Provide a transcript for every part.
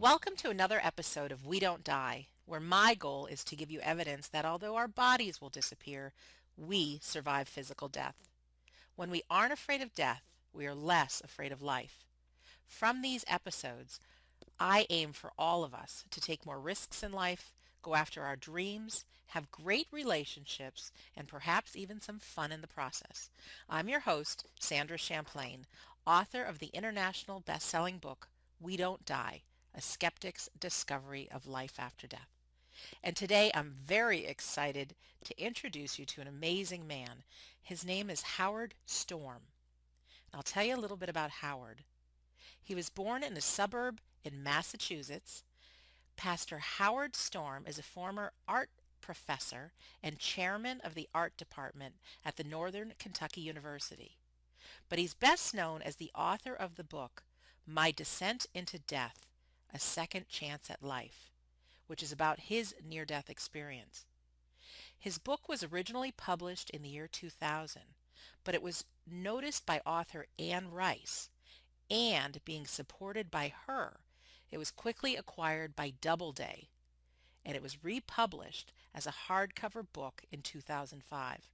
Welcome to another episode of We Don't Die, where my goal is to give you evidence that although our bodies will disappear, we survive physical death. When we aren't afraid of death, we are less afraid of life. From these episodes, I aim for all of us to take more risks in life, go after our dreams, have great relationships, and perhaps even some fun in the process. I'm your host, Sandra Champlain, author of the international best-selling book, We Don't Die, A Skeptic's Discovery of Life After Death. And today I'm very excited to introduce you to an amazing man. His name is Howard Storm. I'll tell you a little bit about Howard. He was born in a suburb in Massachusetts. Pastor Howard Storm is a former art professor and chairman of the art department at the Northern Kentucky University. But he's best known as the author of the book, My Descent into Death, A Second Chance at Life, which is about his near-death experience. His book was originally published in the year 2000, but it was noticed by author Anne Rice, and being supported by her, it was quickly acquired by Doubleday, and it was republished as a hardcover book in 2005.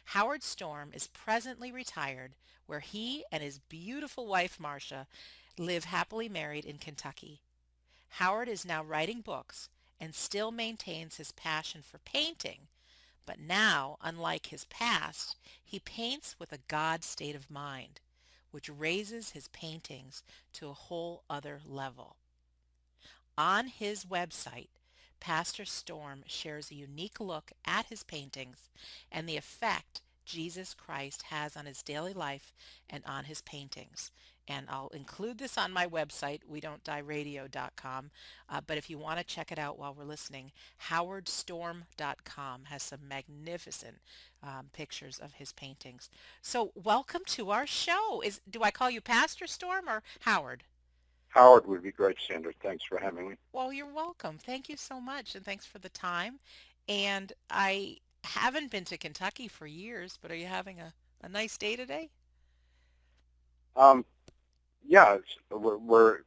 Howard Storm is presently retired, where he and his beautiful wife Marcia live happily married in Kentucky. Howard is now writing books and still maintains his passion for painting, but now, unlike his past, he paints with a God state of mind, which raises his paintings to a whole other level. On his website, Pastor Storm shares a unique look at his paintings and the effect Jesus Christ has on his daily life and on his paintings. And I'll include this on my website, wedon'tdieradio.com. But if you want to check it out while we're listening, howardstorm.com has some magnificent pictures of his paintings. So welcome to our show. Do I call you Pastor Storm or Howard? Howard would be great, Sandra. Thanks for having me. Well, you're welcome. Thank you so much, and thanks for the time. And I haven't been to Kentucky for years, but are you having a nice day today? Um, yeah, we're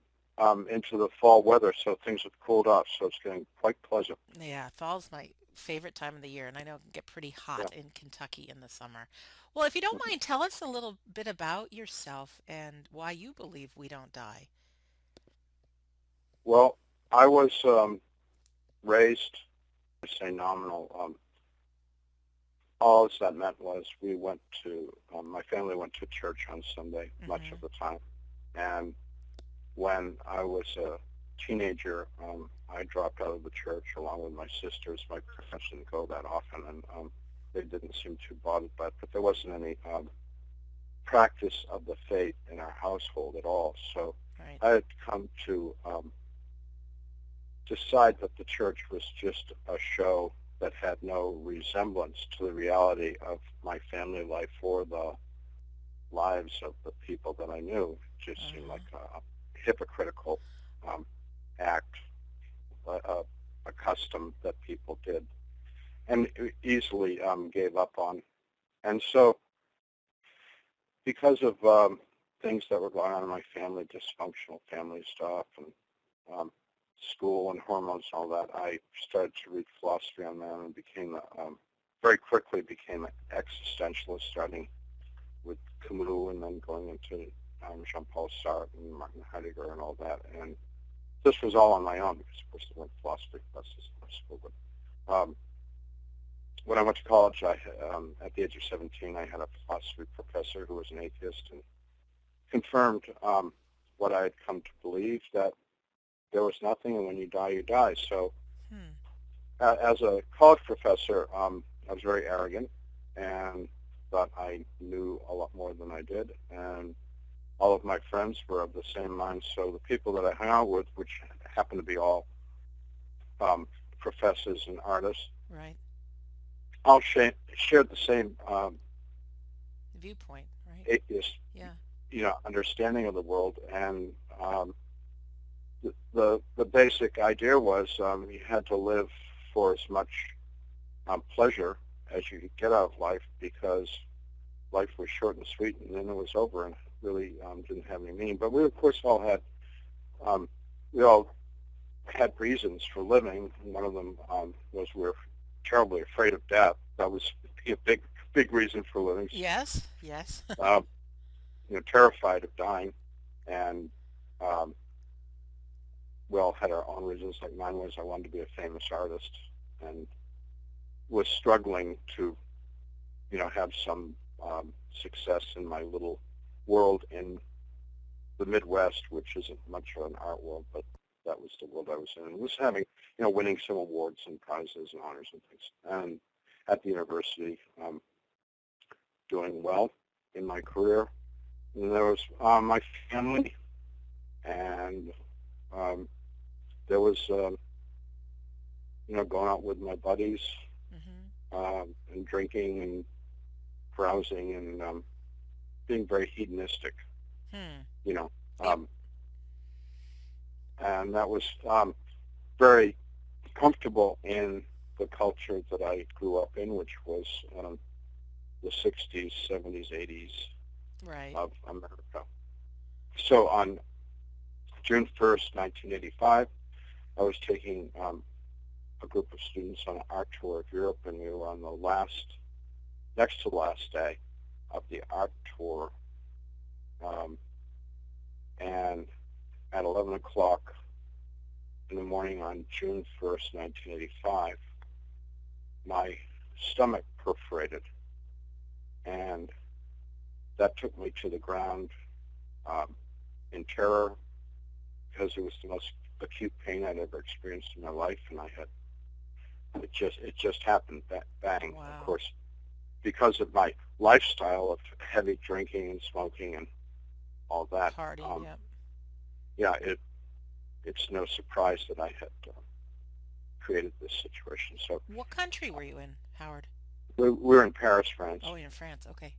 into the fall weather, so things have cooled off, so it's getting quite pleasant. Yeah, fall's my favorite time of the year, and I know it can get pretty Yeah. hot in Kentucky in the summer. Well, if you don't Mhm. mind, tell us a little bit about yourself and why you believe we don't die. Well, I was raised, I say nominal. All that meant was my family went to church on Sunday much Mm-hmm. of the time. And when I was a teenager, I dropped out of the church along with my sisters. My parents didn't go that often, and they didn't seem too bothered by it. But there wasn't any practice of the faith in our household at all. So Right. I had come to decide that the church was just a show that had no resemblance to the reality of my family life or the lives of the people that I knew. It just seemed Uh-huh. like a hypocritical um, act, a custom that people did and easily gave up on. And so because of things that were going on in my family, dysfunctional family stuff and um, school and hormones and all that, I started to read philosophy on that and very quickly became an existentialist, starting with Camus and then going into Jean-Paul Sartre and Martin Heidegger and all that. And this was all on my own because, of course, there weren't philosophy classes in school. But when I went to college, at the age of 17, I had a philosophy professor who was an atheist and confirmed what I had come to believe, that there was nothing, and when you die, you die. So Hmm. as a college professor, I was very arrogant and thought I knew a lot more than I did. And all of my friends were of the same mind. So the people that I hung out with, which happened to be all professors and artists, Right. all shared the same Viewpoint. Right. atheist, Yeah. understanding of the world. And the basic idea was you had to live for as much pleasure as you could get out of life, because life was short and sweet, and then it was over, and really didn't have any meaning. But we, of course, all had we all had reasons for living. One of them was we're terribly afraid of death. That was a big reason for living. Yes, yes. Um, terrified of dying, and um, we all had our own reasons. Like mine was I wanted to be a famous artist, and was struggling to, have some success in my little world in the Midwest, which isn't much of an art world, but that was the world I was in. And was having, winning some awards and prizes and honors and things. And at the university, doing well in my career. And there was my family, and um, there was, going out with my buddies Hmm. and drinking and carousing and being very hedonistic, Hmm. you know. Yep. Um, and that was very comfortable in the culture that I grew up in, which was the 60s, 70s, 80s Right. of America. So on June 1st, 1985, I was taking a group of students on an art tour of Europe, and we were on the next to last day of the art tour. And at 11 o'clock in the morning on June 1st, 1985, my stomach perforated, and that took me to the ground in terror, because it was the most acute pain I'd ever experienced in my life, and it just happened, bang. Of Wow. course, because of my lifestyle of heavy drinking and smoking and all that, Partying. Yep. yeah, it's no surprise that I had created this situation. So What country were you in, Howard? we're in Paris, France. Oh, you're in France. Okay.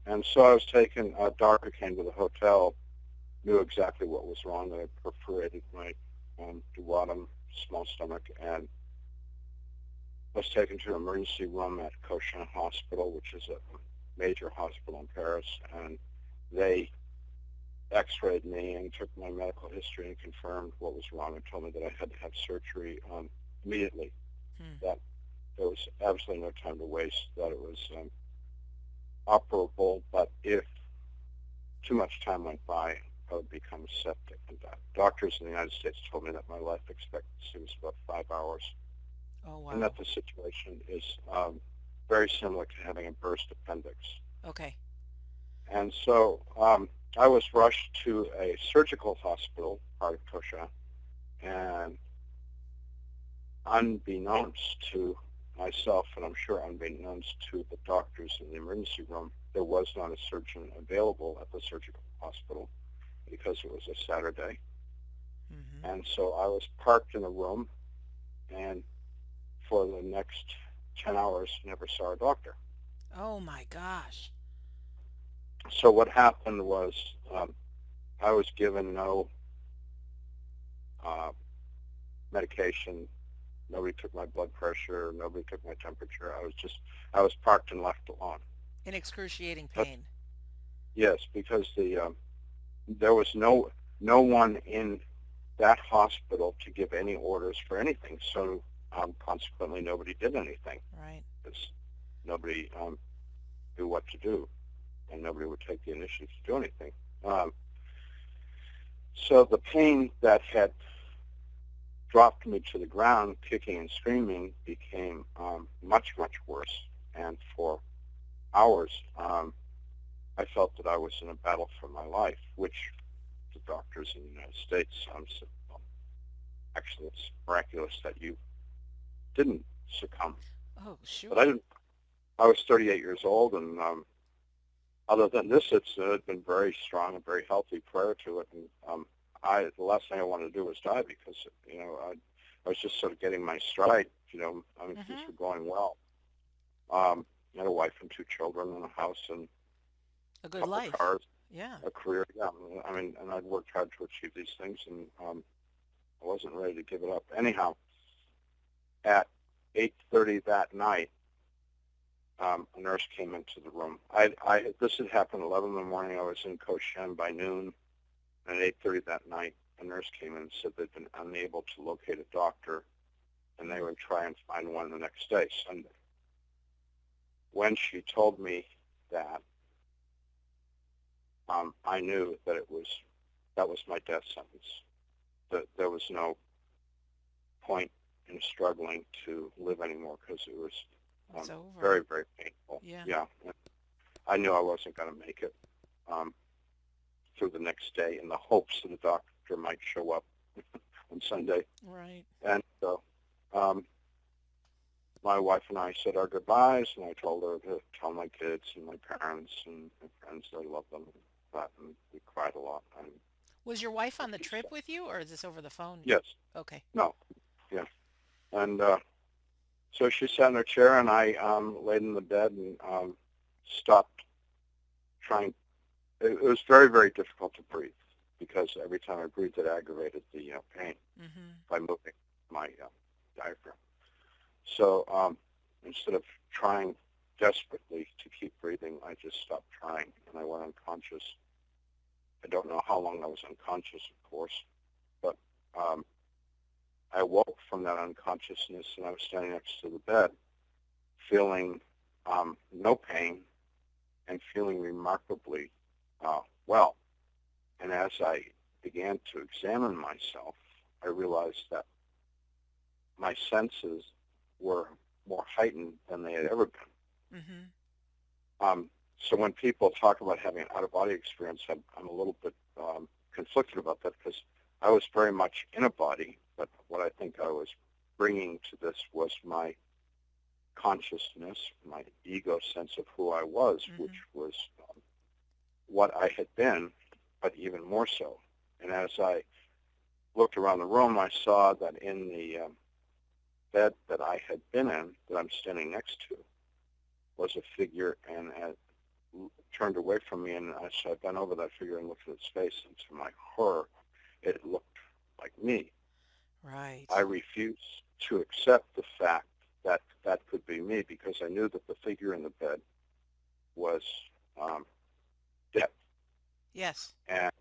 And so I was taken. A doctor came to the hotel, knew exactly what was wrong. That I perforated my duodenum, small stomach, and was taken to an emergency room at Cochin Hospital, which is a major hospital in Paris, and they x-rayed me and took my medical history and confirmed what was wrong and told me that I had to have surgery immediately, Hmm. that there was absolutely no time to waste, that it was operable, but if too much time went by, I would become septic and die. Doctors in the United States told me that my life expectancy was about 5 hours, Oh, and wow. that the situation is very similar to having a burst appendix. Okay. And so I was rushed to a surgical hospital, part of Cochin, and unbeknownst to myself, and I'm sure unbeknownst to the doctors in the emergency room, there was not a surgeon available at the surgical hospital because it was a Saturday. Hmm. And so I was parked in a room, and for the next 10 hours never saw a doctor. Oh my gosh. So what happened was I was given no uh, medication. Nobody took my blood pressure. Nobody took my temperature. I was parked and left alone. In excruciating But pain. yes, because there was no one in that hospital to give any orders for anything. So consequently, nobody did anything, Right. because nobody knew what to do, and nobody would take the initiative to do anything. Um, so the pain that had dropped me to the ground, kicking and screaming, became much, much worse. And for hours, I felt that I was in a battle for my life, which the doctors in the United States said, well, actually, it's miraculous that you didn't succumb. Oh, But I sure. didn't. I was 38 years old, and other than this, it's been very strong and very healthy prior to it. And the last thing I wanted to do was die, because I was just sort of getting my stride. Things Hmm. were going well. I had a wife and 2 children and a house and A a good couple life. cars, Yeah. a career. Yeah, and I'd worked hard to achieve these things, and I wasn't ready to give it up. Anyhow, at 8:30 that night, a nurse came into the room. This had happened at 11 in the morning. I was in Cochin by noon, and at 8:30 that night, a nurse came in and said they'd been unable to locate a doctor, and they would try and find one the next day, Sunday. When she told me that, I knew that that was my death sentence. That there was no point in struggling to live anymore because it was It's over. very, very painful. Yeah. Yeah. I knew I wasn't going to make it through the next day in the hopes that the doctor might show up on Sunday. Right. And so my wife and I said our goodbyes, and I told her to tell my kids and my parents and my friends that I love them. And we cried a lot. And Was your wife on the trip with you, or is this over the phone? yes. Okay. No. Yeah. And so she sat in her chair, and I laid in the bed and stopped trying. It was very, very difficult to breathe because every time I breathed, it aggravated the pain by moving my diaphragm. So instead of trying desperately to keep breathing, I just stopped trying, and I went unconscious. I don't know how long I was unconscious, of course, but I woke from that unconsciousness, and I was standing next to the bed, feeling no pain and feeling remarkably well. And as I began to examine myself, I realized that my senses were more heightened than they had ever been. So when people talk about having an out-of-body experience, I'm a little bit conflicted about that because I was very much in a body, but what I think I was bringing to this was my consciousness, my ego sense of who I was, which was what I had been, but even more so. And as I looked around the room, I saw that in the bed that I had been in, that I'm standing next to, was a figure, and had turned away from me, and I bent over that figure and looked at its face, and to my horror, it looked like me. Right. I refused to accept the fact that that could be me because I knew that the figure in the bed was dead. Yes. And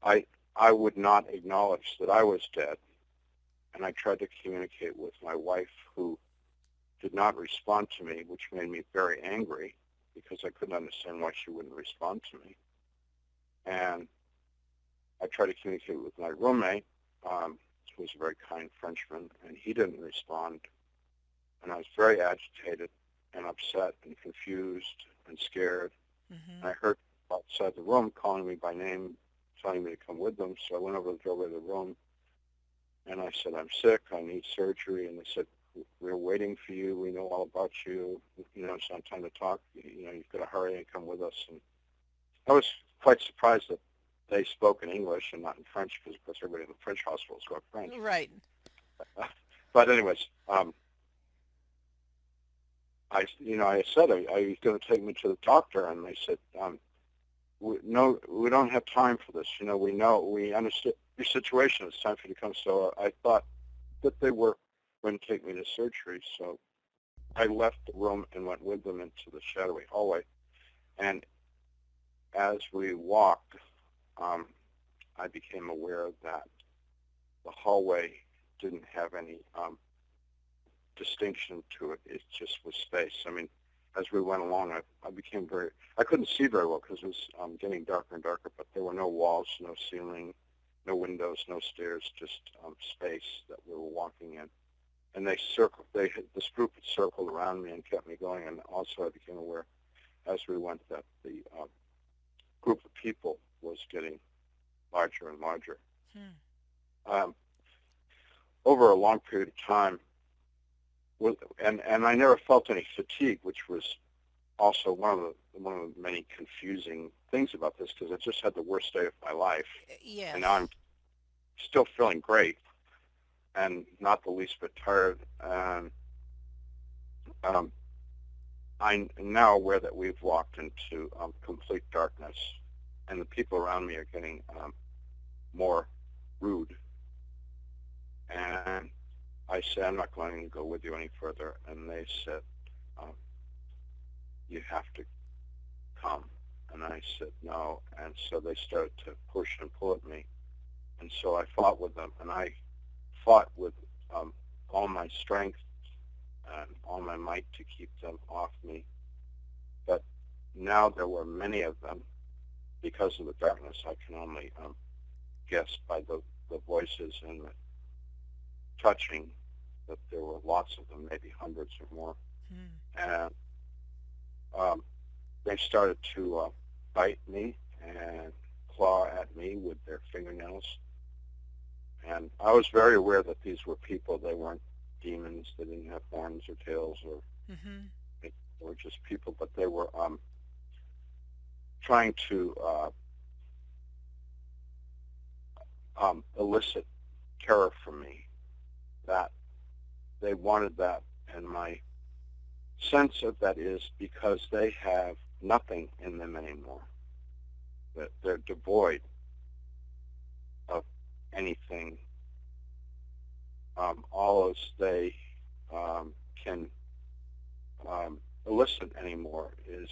I would not acknowledge that I was dead. And I tried to communicate with my wife, who did not respond to me, which made me very angry because I couldn't understand why she wouldn't respond to me. And I tried to communicate with my roommate, who was a very kind Frenchman, and he didn't respond. And I was very agitated and upset and confused and scared. And I heard outside the room calling me by name, telling me to come with them. So I went over to the doorway of the room, and I said, I'm sick, I need surgery. And they said, we're waiting for you, we know all about you, it's not time to talk, you've got to hurry and come with us. And I was quite surprised that they spoke in English and not in French, because of course everybody in the French hospital spoke French. Right. But anyways, I said, are you going to take me to the doctor? And they said, no, we don't have time for this. We understand your situation. It's time for you to come. So I thought that they were going to take me to surgery. So I left the room and went with them into the shadowy hallway. And as we walked, I became aware that the hallway didn't have any distinction to it. It just was space. I mean, as we went along, I couldn't see very well because it was getting darker and darker, but there were no walls, no ceiling, no windows, no stairs, just space that we were walking in. And this group had circled around me and kept me going. And also I became aware as we went that the group of people was getting larger and larger. Over a long period of time, and I never felt any fatigue, which was also one of the many confusing things about this, because I just had the worst day of my life. Yes. And now I'm still feeling great and not the least bit tired. And I'm now aware that we've walked into complete darkness, and the people around me are getting more rude. And I said, I'm not going to go with you any further. And they said, you have to come. And I said no. And so they started to push and pull at me. And so I fought with them, and I fought with all my strength and all my might to keep them off me. But now there were many of them. Because of the darkness, I can only guess by the voices and the touching that there were lots of them, maybe hundreds or more. Hmm. And they started to bite me and claw at me with their fingernails. And I was very aware that these were people. They weren't demons. They didn't have horns or tails, or Mm-hmm. they were just people. But they were trying to elicit terror from me. That they wanted that, and my sense of that is because they have nothing in them anymore. That they're devoid of anything. All as they can elicit anymore is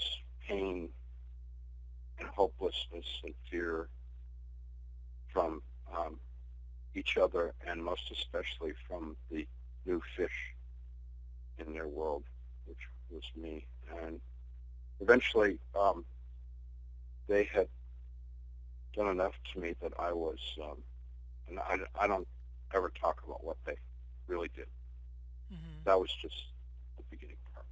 pain and hopelessness and fear from each other, and most especially from the new fish in their world, which was me. And eventually they had done enough to me that I was, and I don't ever talk about what they really did. Mm-hmm. That was just the beginning part.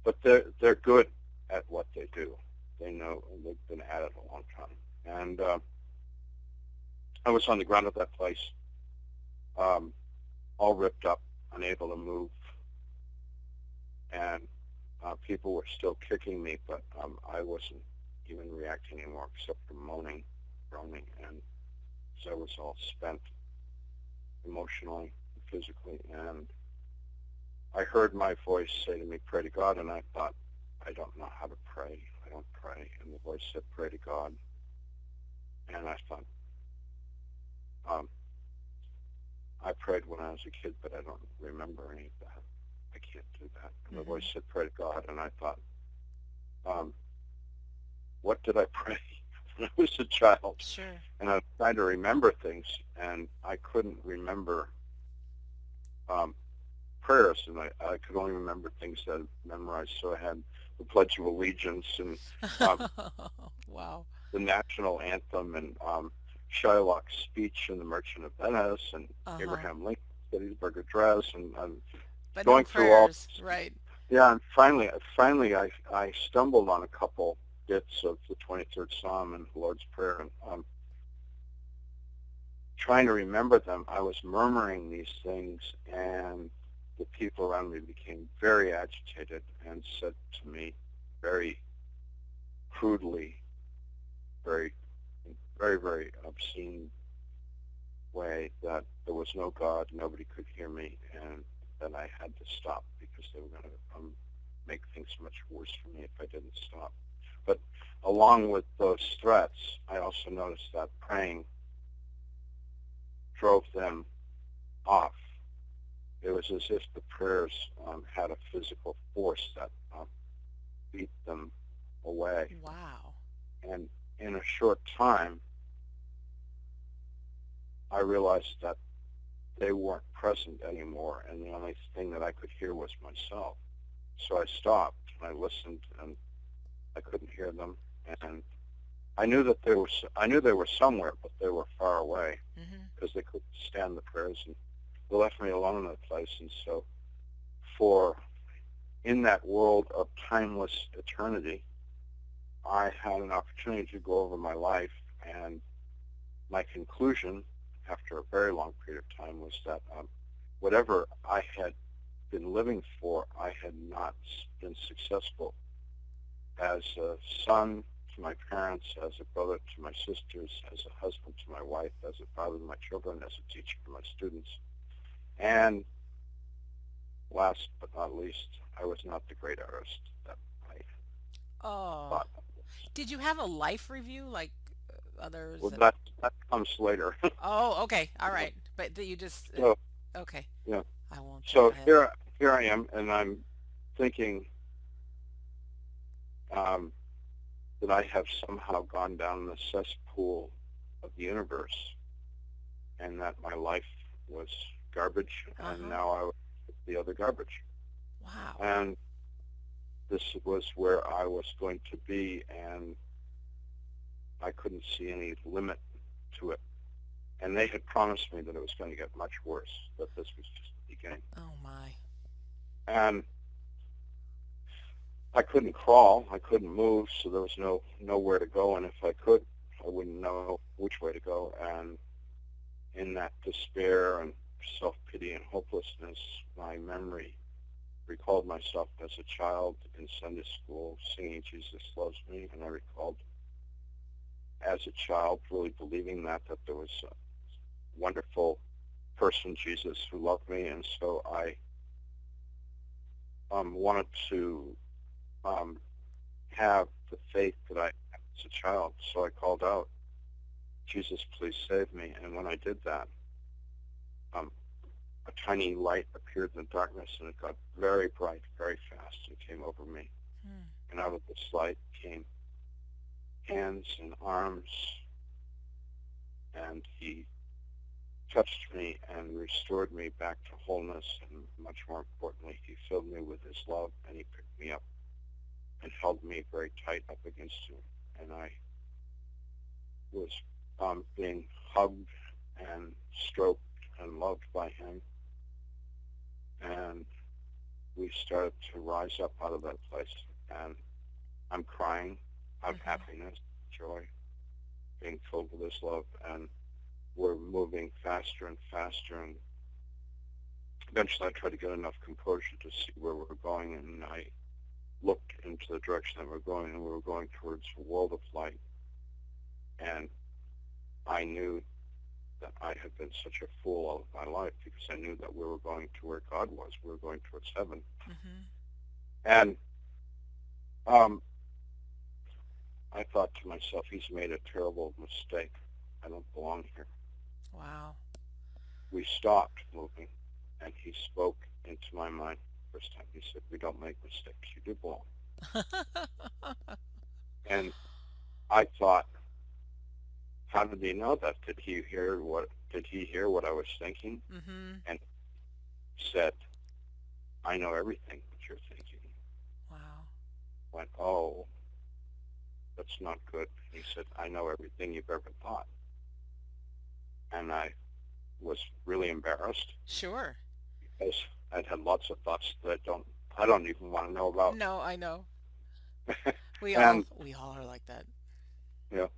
But they're good at what they do. They know, and they've been at it a long time. And I was on the ground of that place, all ripped up, unable to move, and people were still kicking me, but I wasn't even reacting anymore except for moaning, groaning, and so I was all spent emotionally, physically, and I heard my voice say to me, "Pray to God," and I thought, I don't know how to pray. I don't pray. And the voice said, "Pray to God." And I thought, I prayed when I was a kid, but I don't remember any of that. I can't do that. And the Mm-hmm. voice said, "Pray to God." And I thought, what did I pray when I was a child? Sure. And I was trying to remember things, and I couldn't remember prayers, and I could only remember things that I memorized. So I had the Pledge of Allegiance and Wow. the national anthem and Shylock's speech in The Merchant of Venice and Uh-huh. Abraham Lincoln's Gettysburg Address, and But no going through all. prayers, right? Yeah, and finally, I stumbled on a couple bits of the 23rd Psalm and the Lord's Prayer, and trying to remember them, I was murmuring these things, and the people around me became very agitated and said to me very crudely, very, very obscene way that there was no God, nobody could hear me, and that I had to stop because they were going to make things much worse for me if I didn't stop. But along with those threats, I also noticed that praying drove them off. It was as if the prayers had a physical force that beat them away. Wow. And in a short time, I realized that they weren't present anymore, and the only thing that I could hear was myself. So I stopped, and I listened, and I couldn't hear them. And I knew that they were somewhere, but they were far away Mm-hmm. because they couldn't stand the prayers, and they left me alone in that place. And so for in that world of timeless eternity, I had an opportunity to go over my life, and my conclusion after a very long period of time was that whatever I had been living for, I had not been successful as a son to my parents, as a brother to my sisters, as a husband to my wife, as a father to my children, as a teacher to my students. And last but not least, I was not the great artist that I Oh. thought I was. Did you have a life review like others? Well, that comes later. Oh, okay. All right. But you just So okay. yeah. I won't jump So ahead. here I am, and I'm thinking, um, that I have somehow gone down the cesspool of the universe, and that my life was garbage, and Uh-huh. now I was the other garbage. Wow. And this was where I was going to be, and I couldn't see any limit to it. And they had promised me that it was going to get much worse, that this was just the beginning. Oh my. And I couldn't crawl, I couldn't move, so there was nowhere to go, and if I could, I wouldn't know which way to go. And in that despair and self-pity and hopelessness, my memory recalled myself as a child in Sunday school singing Jesus Loves Me, and I recalled as a child really believing that there was a wonderful person, Jesus, who loved me, and so I wanted to have the faith that I had as a child. So I called out, Jesus, please save me. And when I did that, um, a tiny light appeared in the darkness, and it got very bright, very fast, and came over me. Hmm. And out of this light came hands and arms, and he touched me and restored me back to wholeness, and much more importantly, he filled me with his love, and he picked me up and held me very tight up against him. And I was being hugged and stroked and loved by him, and we started to rise up out of that place, and I'm crying out of Mm-hmm. happiness, joy, being filled with his love, and we're moving faster and faster, and eventually I tried to get enough composure to see where we were going, and I looked into the direction that we're going, and we were going towards a world of light, and I knew that I had been such a fool all of my life, because I knew that we were going to where God was. We were going towards heaven. Mm-hmm. And um, I thought to myself, he's made a terrible mistake. I don't belong here. Wow. We stopped moving, and he spoke into my mind the first time. He said, we don't make mistakes. You do belong. And I thought, how did he know that? Did he hear what I was thinking? Mm-hmm. And said, I know everything that you're thinking. Wow. Went, oh, that's not good. He said, I know everything you've ever thought. And I was really embarrassed, Sure. because I'd had lots of thoughts that I don't even want to know about. No, I know. We all And we all are like that. you know,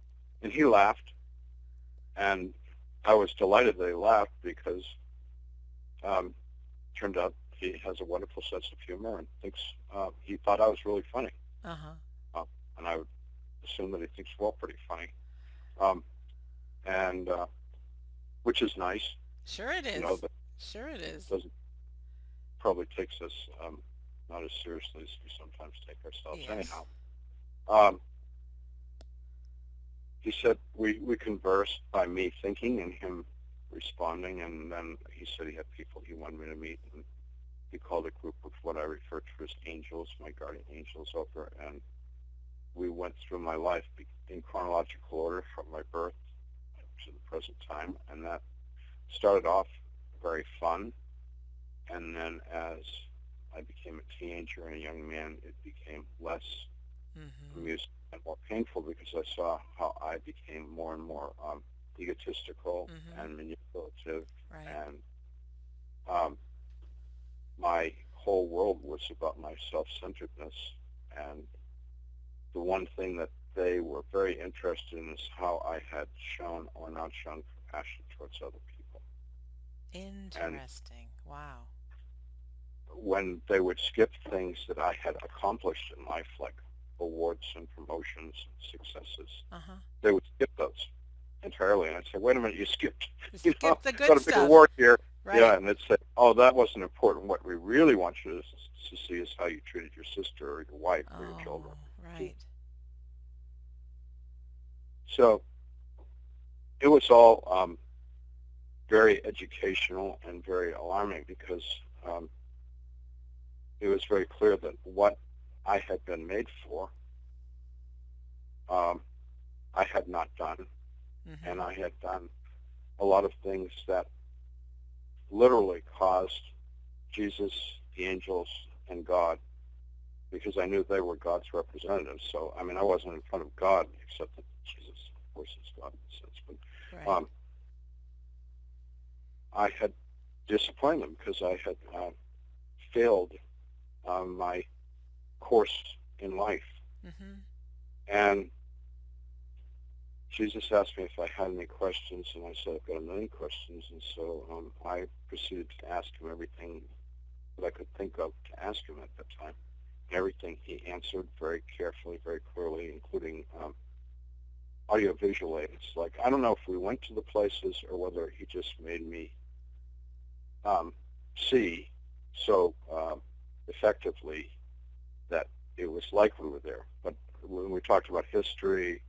and he laughed, and I was delighted that he laughed, because turned out he has a wonderful sense of humor, and thinks he thought I was really funny, Uh-huh. and I would assume that he thinks we're all pretty funny, um, and which is nice, Sure it is. that Sure it is. doesn't probably takes us not as seriously as we sometimes take ourselves. Yes. Anyhow, um, he said we conversed by me thinking and him responding, and then he said he had people he wanted me to meet, and he called a group of what I refer to as angels, my guardian angels, over, and we went through my life in chronological order from my birth to the present time, and that started off very fun, and then as I became a teenager and a young man, it became less Mm-hmm. amusing and more painful, because I saw how I became more and more egotistical Mm-hmm. and manipulative, Right. and um, my whole world was about my self-centeredness, and the one thing that they were very interested in is how I had shown or not shown compassion towards other people. And Interesting. Wow. when they would skip things that I had accomplished in life, like awards and promotions and successes, Uh-huh. they would skip those entirely. And I'd say, wait a minute, you skipped, Skip the got good a big stuff. award here. Yeah, Right. and they'd say, oh, that wasn't important. What we really want you to see is how you treated your sister or your wife or your children. Oh, right. So it was all very educational and very alarming, because it was very clear that what I had been made for I had not done. And Mm-hmm. I had done a lot of things that literally caused Jesus, the angels, and God, because I knew they were God's representatives. So, I mean, I wasn't in front of God, except that Jesus, of course, is God in a sense. But Right. I had disappointed them because I had failed my course in life. Mm-hmm. And Jesus asked me if I had any questions, and I said, I've got a million questions. And so I proceeded to ask him everything that I could think of to ask him at that time. And everything he answered very carefully, very clearly, including audiovisual aids. Like, I don't know if we went to the places or whether he just made me see so effectively that it was like we were there. But when we talked about history,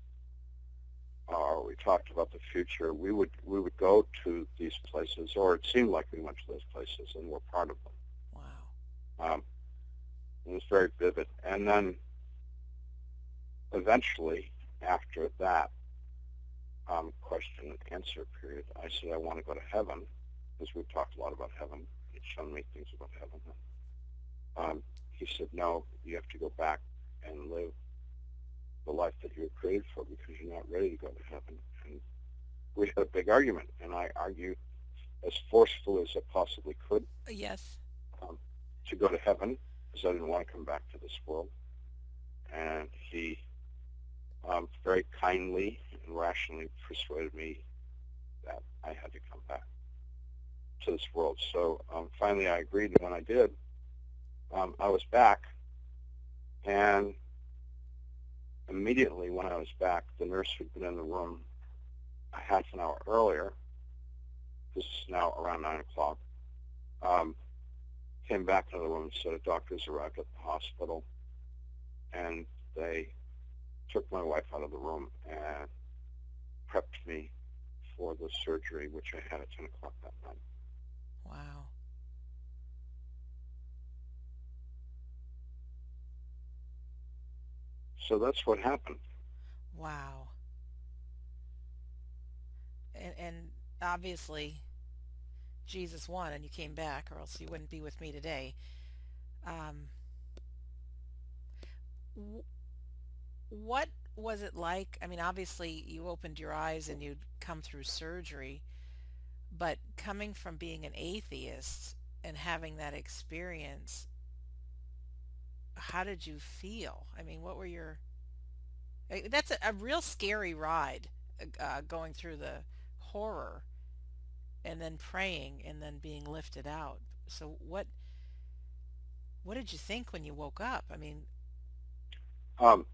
or we talked about the future, we would go to these places, or it seemed like we went to those places and were part of them. Wow. It was very vivid. And then eventually, after that question and answer period, I said I want to go to heaven, because we've talked a lot about heaven. He'd shown me things about heaven. He said, no, you have to go back and live the life that you were created for, because you're not ready to go to heaven. And we had a big argument, and I argued as forcefully as I possibly could Yes. um, to go to heaven, because I didn't want to come back to this world. And he very kindly and rationally persuaded me that I had to come back to this world. So finally I agreed, and when I did, I was back, and immediately when I was back, the nurse who'd been in the room a half an hour earlier, this is now around 9 o'clock, came back into the room and said a doctor's arrived at the hospital, and they took my wife out of the room and prepped me for the surgery, which I had at 10 o'clock that night. Wow. So that's what happened. Wow. And obviously Jesus won and you came back, or else you wouldn't be with me today. Um, w- what was it like? I mean, obviously you opened your eyes and you'd come through surgery, but coming from being an atheist and having that experience, how did you feel? I mean, what were your... That's a real scary ride, going through the horror and then praying and then being lifted out. So what did you think when you woke up? I mean, Um,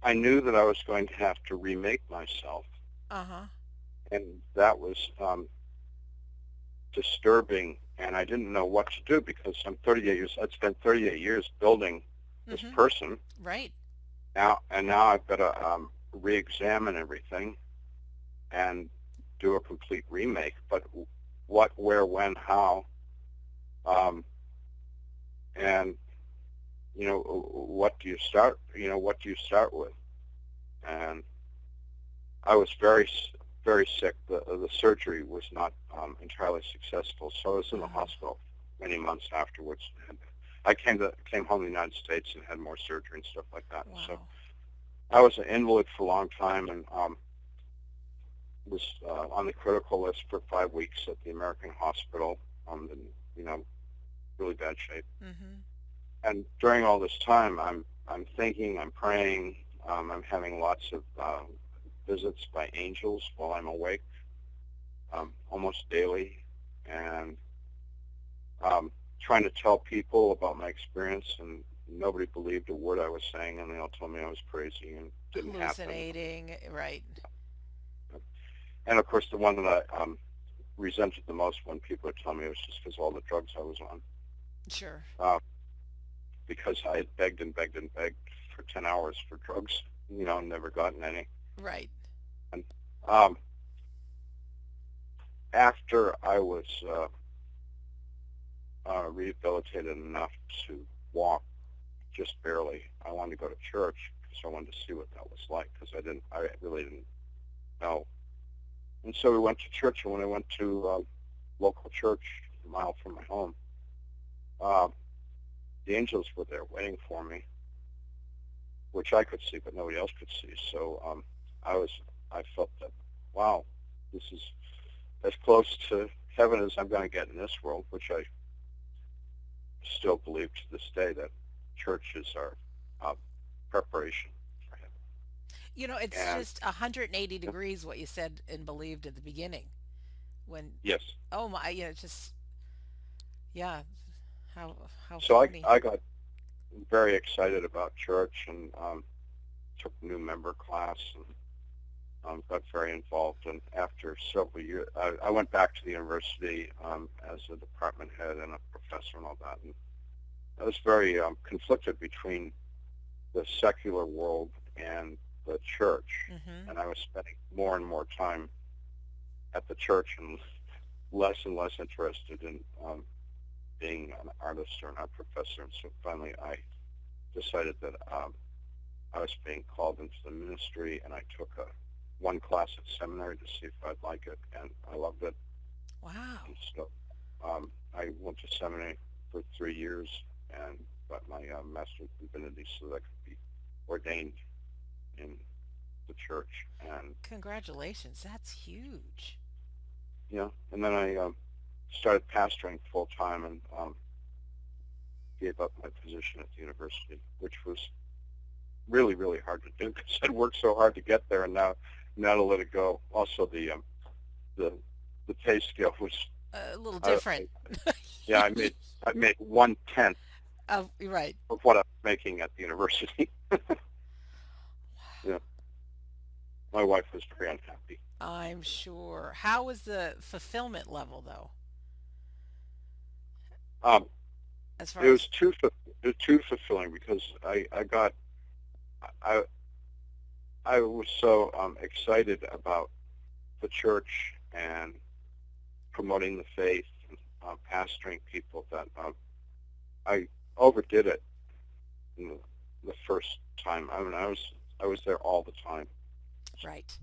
I knew that I was going to have to remake myself, uh-huh. and that was disturbing, and I didn't know what to do, because I'm 38 years. I'd spent 38 years building this Mm-hmm. person Right. now, and now I've got to re-examine everything and do a complete remake. But what, where, when, how, um, and what do you start? What do you start with? And I was very sick. The surgery was not entirely successful, so I was in the Uh, hospital many months afterwards. And I came home to the United States and had more surgery and stuff like that. So wow. I was an invalid for a long time, and was on the critical list for 5 weeks at the American hospital, in really bad shape. Mm-hmm. And during all this time, I'm thinking, I'm praying, I'm having lots of visits by angels while I'm awake, almost daily, and trying to tell people about my experience, and nobody believed a word I was saying, and they all told me I was crazy and didn't happen. Hallucinating, right. And of course, the one that I resented the most when people would tell me it was just because of all the drugs I was on, Sure. uh, because I had begged and begged and begged for 10 hours for drugs, never gotten any. Right. And um, after I was rehabilitated enough to walk, just barely. I wanted to go to church because I wanted to see what that was like because I really didn't know. And so we went to church, and when I went to local church a mile from my home, uh, the angels were there waiting for me, which I could see, but nobody else could see. So I felt that, wow, this is as close to heaven as I'm going to get in this world, which I still believe to this day that churches are preparation for heaven. It's And just 180 degrees what you said and believed at the beginning. When, yes, oh my, it's just, yeah, how so funny. I got very excited about church and took a new member class and got very involved. And after several years, I went back to the university as a department head and a professor and all that. And I was very conflicted between the secular world and the church. Hmm. And I was spending more and more time at the church and less interested in being an artist or an art professor. And so finally I decided that I was being called into the ministry, and I took one class at seminary to see if I'd like it, and I loved it. Wow. And so I went to seminary for 3 years and got my Master's in Divinity so that I could be ordained in the church. And Congratulations. That's huge. and then I started pastoring full time and gave up my position at the university, which was really, really hard to do because I'd worked so hard to get there, and now to let it go. Also, the pay scale was A little I, different. yeah, I made 1/10 Oh, you're right. of what I was making at the university. Yeah, my wife was very unhappy. I'm sure. How was the fulfillment level, though? Um, As it far was as, too fulfilling because I I was so excited about the church and promoting the faith and pastoring people that I overdid it in the first time. I mean, I was there all the time. right.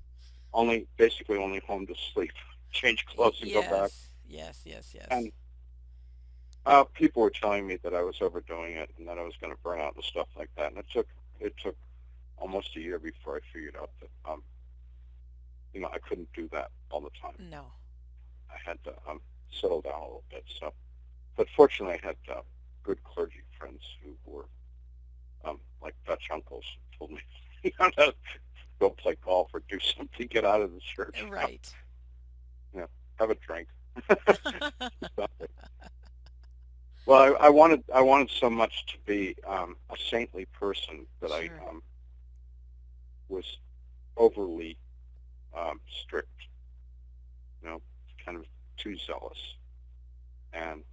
Basically only home to sleep, change clothes, and go back. Yes. Yes, yes, yes. And people were telling me that I was overdoing it and that I was going to burn out and stuff like that. And it took almost a year before I figured out that I couldn't do that all the time. No. I had to settle down a little bit. So, but fortunately, I had good clergy friends who were like Dutch uncles who told me, to go play golf or do something, get out of the church, Right. have a drink. Well, I wanted so much to be a saintly person that I Sure. was overly strict, kind of too zealous. And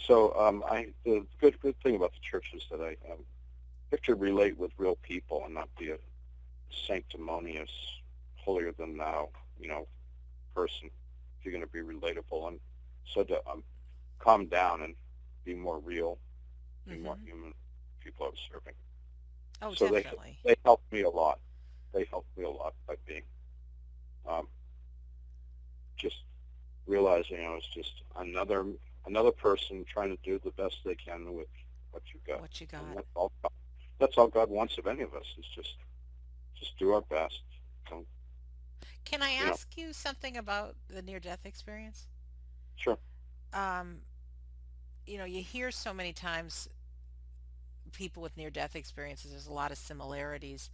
so the good thing about the church is that I have to relate with real people and not be a sanctimonious, holier than thou, person. If you're going to be relatable, and so to calm down and be more real, be more Hmm. human. People I was serving, Oh, so definitely. they helped me a lot. They helped me a lot by being um, just realizing I was just another person trying to do the best they can with what you got. What you And got. that's all God wants of any of us is just do our best. So, Can I you know, ask you something about the near-death experience? sure. Um, you hear so many times people with near-death experiences, there's a lot of similarities.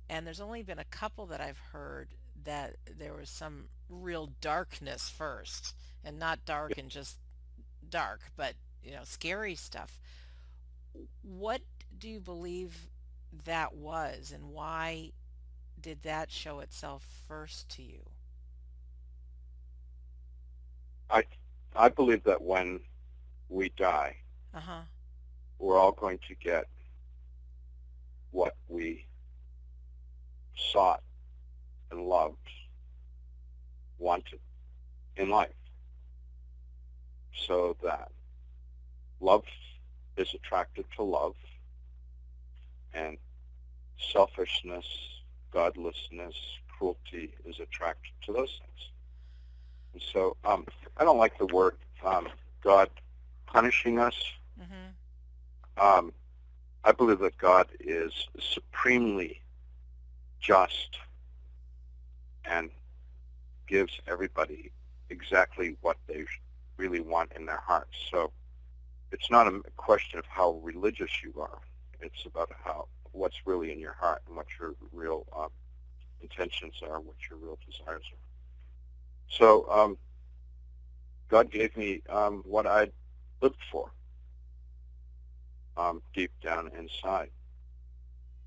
And there's only been a couple that I've heard that there was some real darkness first, and not Yeah. dark and just dark, but scary stuff. What do you believe that was, and why did that show itself first to you? I I believe that when we die, Uh-huh. we're all going to get what we sought and loved, wanted in life. So that love is attracted to love, and selfishness, godlessness, cruelty is attracted to those things. And so I don't like the word God punishing us. Mm-hmm. Um, I believe that God is supremely just and gives everybody exactly what they really want in their hearts. So it's not a question of how religious you are. It's about what's really in your heart and what your real intentions are, what your real desires are. So God gave me what I lived for deep down inside.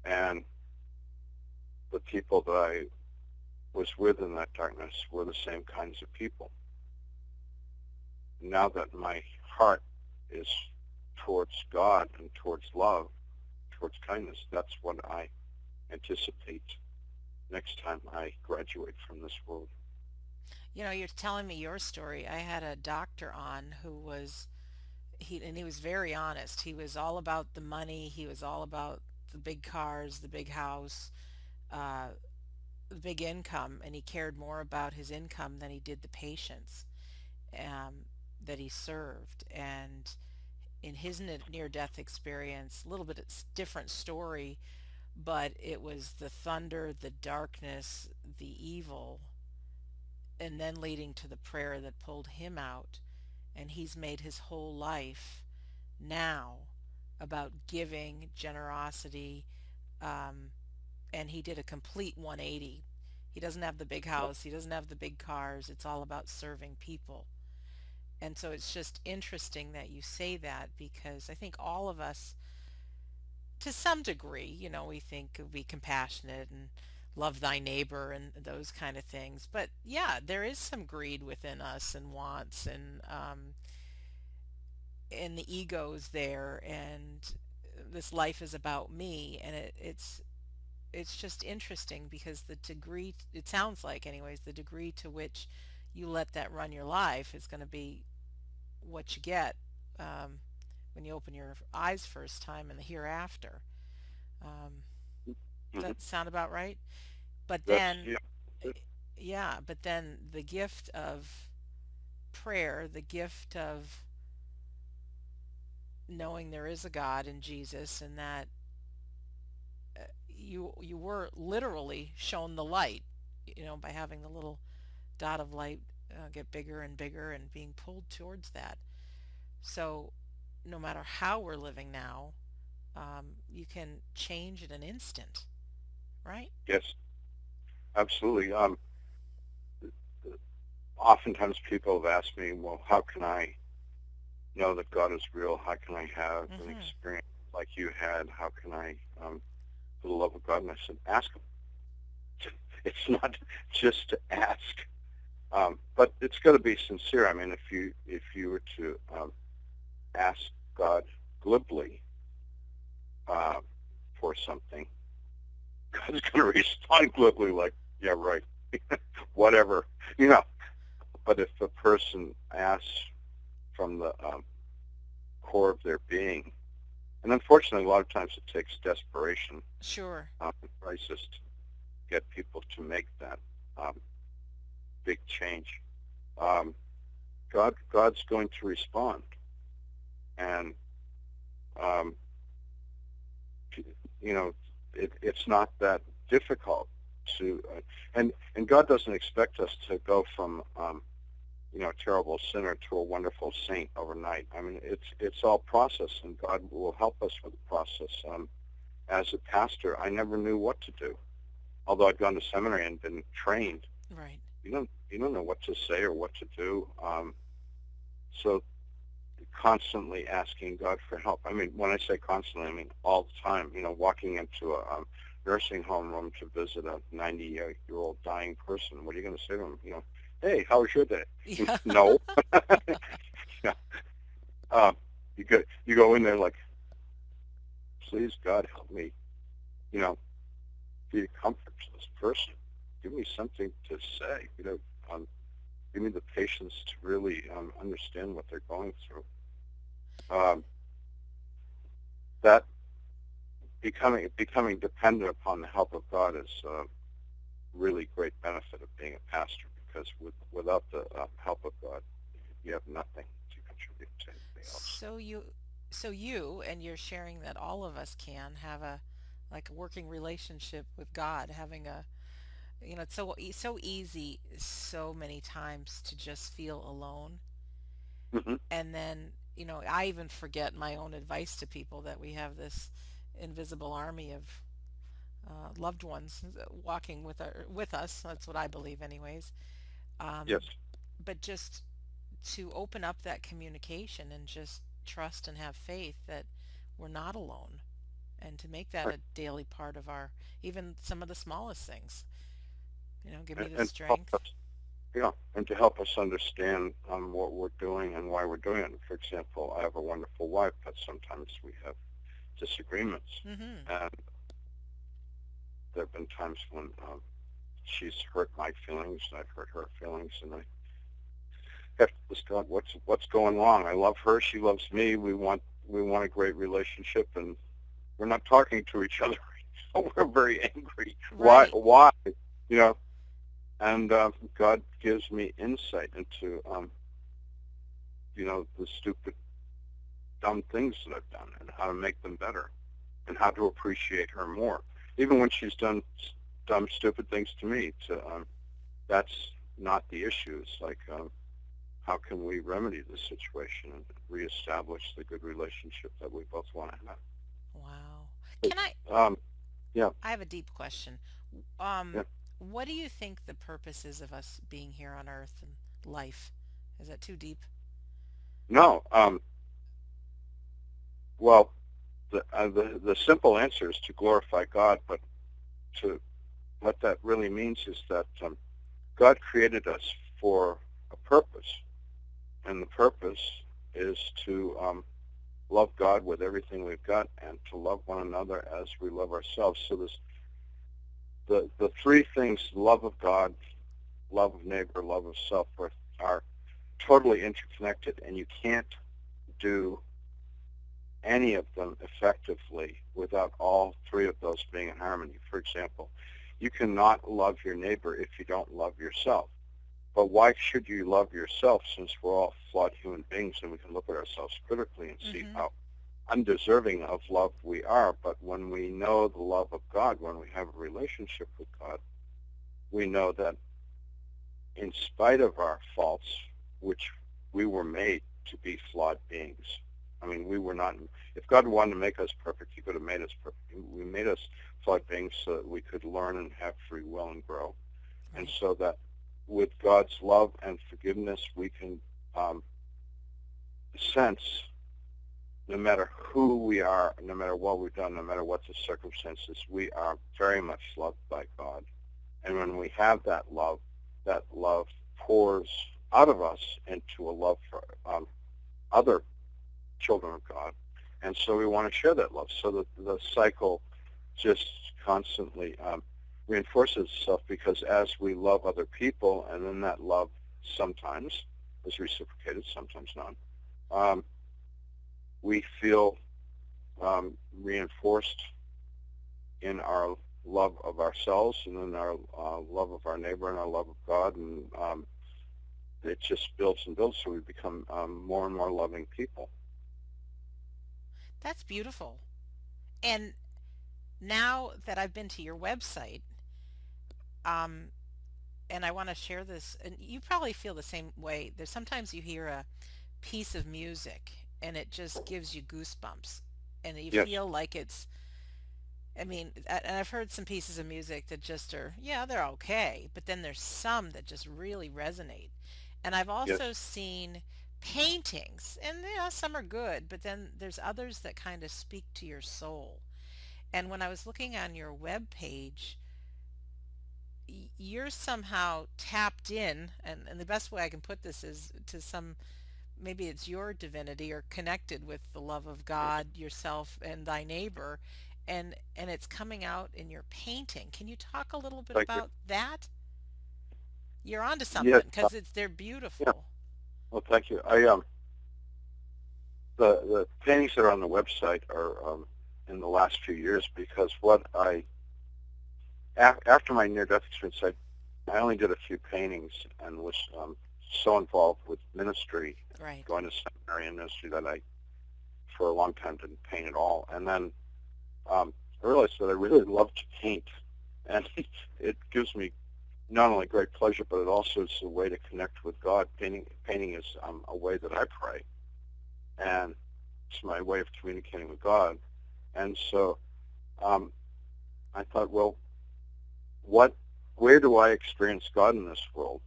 And the people that I was with in that darkness were the same kinds of people. Now that my heart is towards God and towards love, towards kindness, that's what I anticipate next time I graduate from this world. You know, you're telling me your story. I had a doctor on who was he was very honest. He was all about the money. He was all about the big cars, the big house, uh, the big income, and he cared more about his income than he did the patients that he served. And in his near-death experience, a little bit different story, but it was the thunder, the darkness, the evil, and then leading to the prayer that pulled him out. And he's made his whole life now about giving, generosity, um, and he did a complete 180. He doesn't have the big house, he doesn't have the big cars. It's all about serving people. And so it's just interesting that you say that, because I think all of us, to some degree, we think be compassionate and love thy neighbor and those kind of things. But yeah, there is some greed within us and wants, and the ego's there, and this life is about me, and it's just interesting because the degree, it sounds like anyways, the degree to which you let that run your life is going to be what you get um, when you open your eyes first time in the hereafter. Um, does Mm-hmm. that sound about right? But That's then, yeah. yeah, but then the gift of prayer, the gift of knowing there is a God in Jesus, and that you were literally shown the light, by having the little dot of light get bigger and bigger and being pulled towards that. So no matter how we're living now, you can change in an instant, right? Yes, absolutely. Oftentimes people have asked me, well, how can I know that God is real? How can I have an Mm-hmm. experience like you had? How can I, for the love of God? And I said, ask him. It's not just to ask, but it's got to be sincere. I mean, if you were to ask God glibly uh, for something, God's going to respond glibly, like, yeah, right, whatever, you know. But if a person asks from the core of their being, and unfortunately, a lot of times it takes desperation, Sure. crisis, to get people to make that um, big change. Um, God's going to respond, and um, you know, it's not that difficult to, and God doesn't expect us to go from a terrible sinner to a wonderful saint overnight. I mean, it's all process, and God will help us with the process. As a pastor, I never knew what to do, although I'd gone to seminary and been trained. Right. You don't know what to say or what to do. So constantly asking God for help. I mean, when I say constantly, I mean all the time. Walking into a nursing home room to visit a 90-year-old dying person. What are you going to say to him? Hey, how was your day? Yeah. No. Yeah. Um, you go in there like, please God help me. You know, be a comfort to this person. Give me something to say. Give me the patience to really understand what they're going through. Um, that becoming dependent upon the help of God is a really great benefit of being a pastor, because without the help of God, you have nothing to contribute to anything else. So you and you're sharing that all of us can have a like a working relationship with God, having a it's so easy so many times to just feel alone. Hmm. And then, I even forget my own advice to people that we have this invisible army of loved ones walking with us. That's what I believe, anyways. Yes. Um, but just to open up that communication and just trust and have faith that we're not alone, and to make that Right. a daily part of our even some of the smallest things. Give me the And to help strength. us, yeah, and to help us understand what we're doing and why we're doing it. For example, I have a wonderful wife, but sometimes we have disagreements, Mm-hmm. and there have been times when she's hurt my feelings, and I've hurt her feelings, and I have to ask God, what's going wrong? I love her, she loves me. We want a great relationship, and we're not talking to each other. We're very angry. Why? Right. Why? You know, and God gives me insight into the stupid, dumb things that I've done, and how to make them better, and how to appreciate her more, even when she's done dumb, stupid things to me. That's not the issue. It's like, how can we remedy this situation and reestablish the good relationship that we both want to Wow. have? Can I Yeah, I have a deep question. yeah. What do you think the purpose is of us being here on earth and life? Is that too deep? No. Well, the simple answer is to glorify God, but to what that really means is that God created us for a purpose, and the purpose is to love God with everything we've got, and to love one another as we love ourselves. So there's the three things: love of God, love of neighbor, love of self, are totally interconnected, and you can't do any of them effectively without all three of those being in harmony. For example, you cannot love your neighbor if you don't love yourself. But why should you love yourself, since we're all flawed human beings and we can look at ourselves critically and see Mm-hmm. how undeserving of love we are? But when we know the love of God, when we have a relationship with God, we know that in spite of our faults, which we were made to be flawed beings. I mean, we were not, if God wanted to make us perfect, he could have made us perfect. We made us flawed beings so that we could learn and have free will and grow. And Right. so that with God's love and forgiveness, we can sense, no matter who we are, no matter what we've done, no matter what the circumstances, we are very much loved by God. And when we have that love pours out of us into a love for other children of God. And so we want to share that love, so that the cycle just constantly reinforces itself, because as we love other people, and then that love sometimes is reciprocated, sometimes not, um, we feel reinforced in our love of ourselves, and in our love of our neighbor, and our love of God, and it just builds and builds, so we become more and more loving people. That's beautiful. And now that I've been to your website, um, and I want to share this, and you probably feel the same way. There's sometimes you hear a piece of music and it just gives you goosebumps, and you Yes, feel like it's I mean, and I've heard some pieces of music that just are, yeah, they're okay, but then there's some that just really resonate. And I've yes, also seen paintings, and yeah, some are good, but then there's others that kind of speak to your soul. And when I was looking on your web page, you're somehow tapped in, and the best way I can put this is to some, maybe it's your divinity or connected with the love of yes. God, yourself, and thy neighbor, and it's coming out in your painting. Can you talk a little bit Thank you. about that? You're onto Yes, something because they're yeah. beautiful. Well, thank you. the paintings that are on the website are in the last few years, because after my near-death experience, I only did a few paintings and was so involved with ministry, Right. going to seminary and ministry, that I, for a long time, didn't paint at all. And then I realized that I really love to paint, and it gives me not only great pleasure, but it also is a way to connect with God. Painting is a way that I pray, and it's my way of communicating with God. And so I thought, well, where do I experience God in this world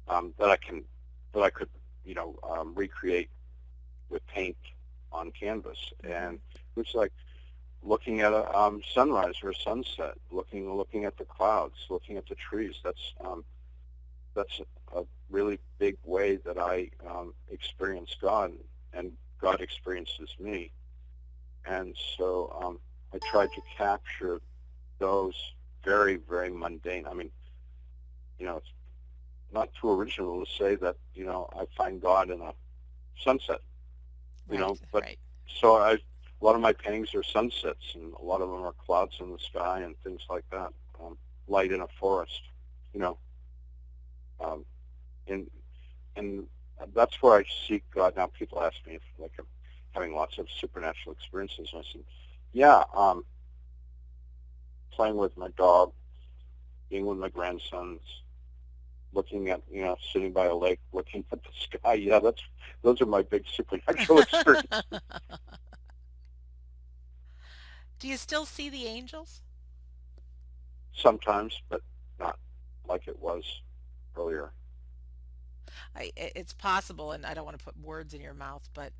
that I could, recreate with paint on canvas? And it was like looking at a sunrise or a sunset, looking at the clouds, looking at the trees. That's a really big way that I experience God, and God experiences me. And so I tried to capture those very, very mundane. I mean, it's not too original to say that, I find God in a sunset, Right. but Right. so a lot of my paintings are sunsets, and a lot of them are clouds in the sky and things like that, light in a forest, um, and and that's where I seek God. Now people ask me if I'm having lots of supernatural experiences, and I said, yeah, playing with my dog, being with my grandsons, looking at, sitting by a lake, looking at the sky. Yeah, those are my big supernatural experiences. Do you still see the angels? Sometimes, but not like it was earlier. It's possible, and I don't want to put words in your mouth, but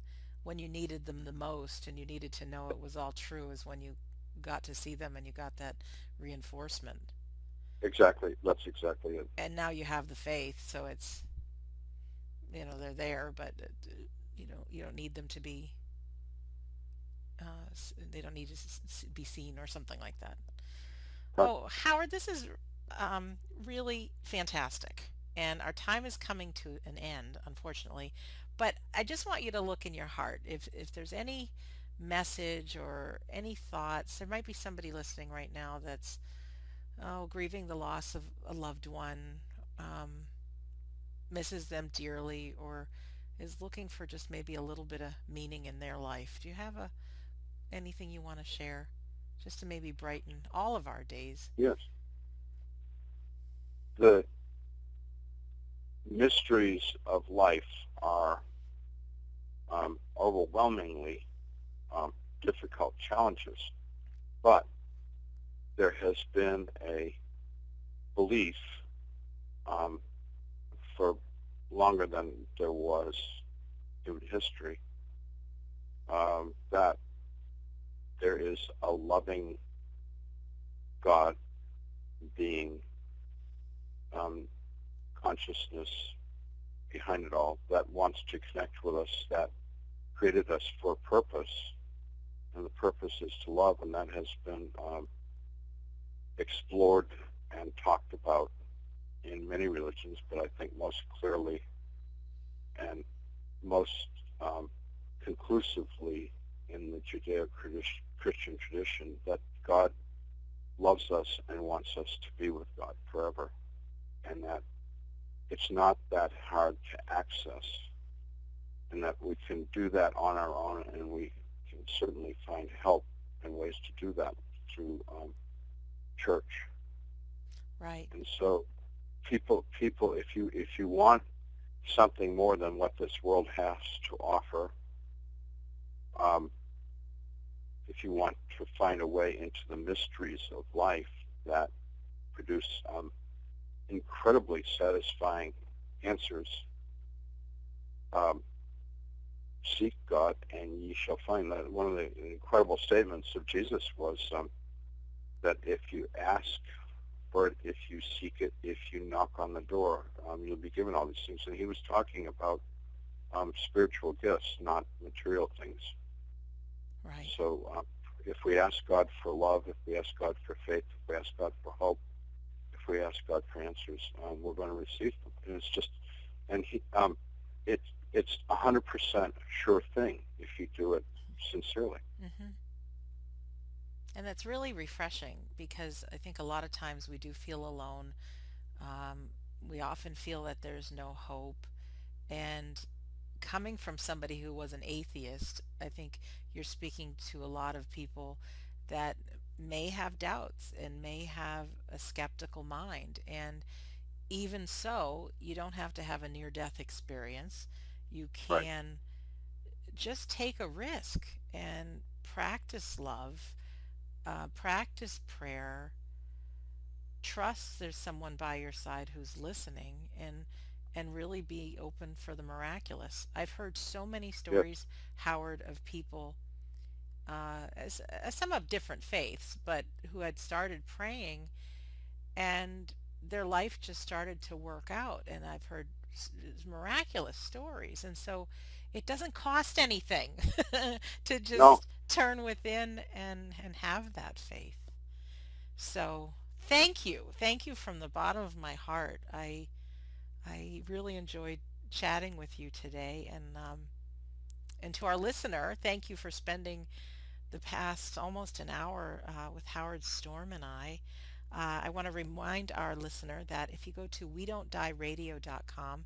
when you needed them the most and you needed to know it was all true is when you got to see them and you got that reinforcement. Exactly. That's exactly it. And now you have the faith, so it's, they're there, but you don't need them to be, they don't need to be seen or something like that. Right. Oh, Howard, this is really fantastic. And our time is coming to an end, unfortunately. But I just want you to look in your heart. If there's any message or any thoughts, there might be somebody listening right now that's grieving the loss of a loved one, um, misses them dearly, or is looking for just maybe a little bit of meaning in their life. Do you have anything you want to share just to maybe brighten all of our days? Yes. The mysteries of life are overwhelmingly difficult challenges, but there has been a belief um, for longer than there was human history that there is a loving God being, consciousness behind it all, that wants to connect with us, that created us for a purpose, and the purpose is to love, and that has been explored and talked about in many religions, but I think most clearly and most conclusively in the Judeo-Christian tradition, that God loves us and wants us to be with God forever, and that it's not that hard to access, and that we can do that on our own, and we can certainly find help and ways to do that through church. Right. And so people, if you want something more than what this world has to offer, if you want to find a way into the mysteries of life that produce incredibly satisfying answers, seek God and ye shall find. That one of the incredible statements of Jesus was that if you ask for it, if you seek it, if you knock on the door, you'll be given all these things. And he was talking about spiritual gifts, not material things. Right. So if we ask God for love, if we ask God for faith, if we ask God for hope, if we ask God for answers, we're going to receive them. And it's just, and he, it it's 100% sure thing if you do it sincerely. Hmm. And that's really refreshing because I think a lot of times we do feel alone. Um, we often feel that there's no hope. And coming from somebody who was an atheist, I think you're speaking to a lot of people that may have doubts and may have a skeptical mind. And even so, you don't have to have a near-death experience. You Right. can just take a risk and practice love, practice prayer, trust there's someone by your side who's listening, and really be open for the miraculous. I've heard so many Yes. stories, Howard, of people, some of different faiths, but who had started praying and their life just started to work out. And I've heard miraculous stories. And so it doesn't cost anything to No. just turn within and have that faith. So thank you. Thank you from the bottom of my heart. I really enjoyed chatting with you today. And to our listener, thank you for spending the past almost an hour with Howard Storm and I. I want to remind our listener that if you go to wedon'tdieradio.com,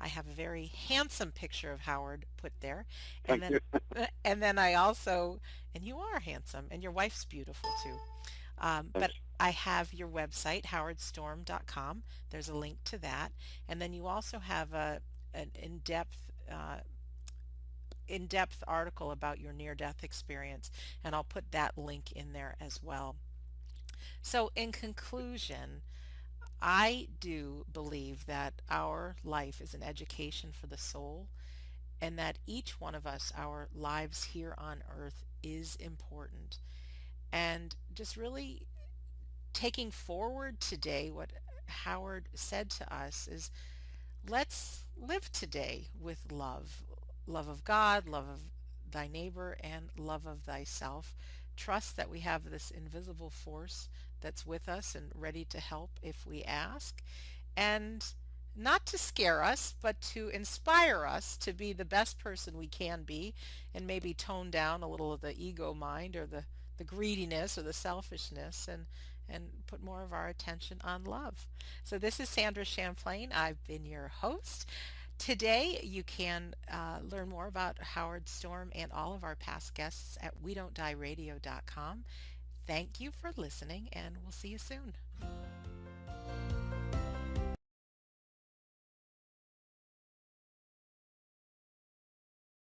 I have a very handsome picture of Howard put there. And Thank then you. and then I also, and you are handsome, and your wife's beautiful too. But Thanks. I have your website, howardstorm.com. There's a link to that. And then you also have an in-depth article about your near-death experience, and I'll put that link in there as well. So in conclusion, I do believe that our life is an education for the soul, and that each one of us, our lives here on earth is important. And just really taking forward today, what Howard said to us is, let's live today with love. Love of God, love of thy neighbor, and love of thyself. Trust that we have this invisible force that's with us and ready to help if we ask. And not to scare us, but to inspire us to be the best person we can be, and maybe tone down a little of the ego mind or the greediness or the selfishness, and put more of our attention on love. So this is Sandra Champlain. I've been your host. Today you can learn more about Howard Storm and all of our past guests at wedon'tdieradio.com. Thank you for listening, and we'll see you soon.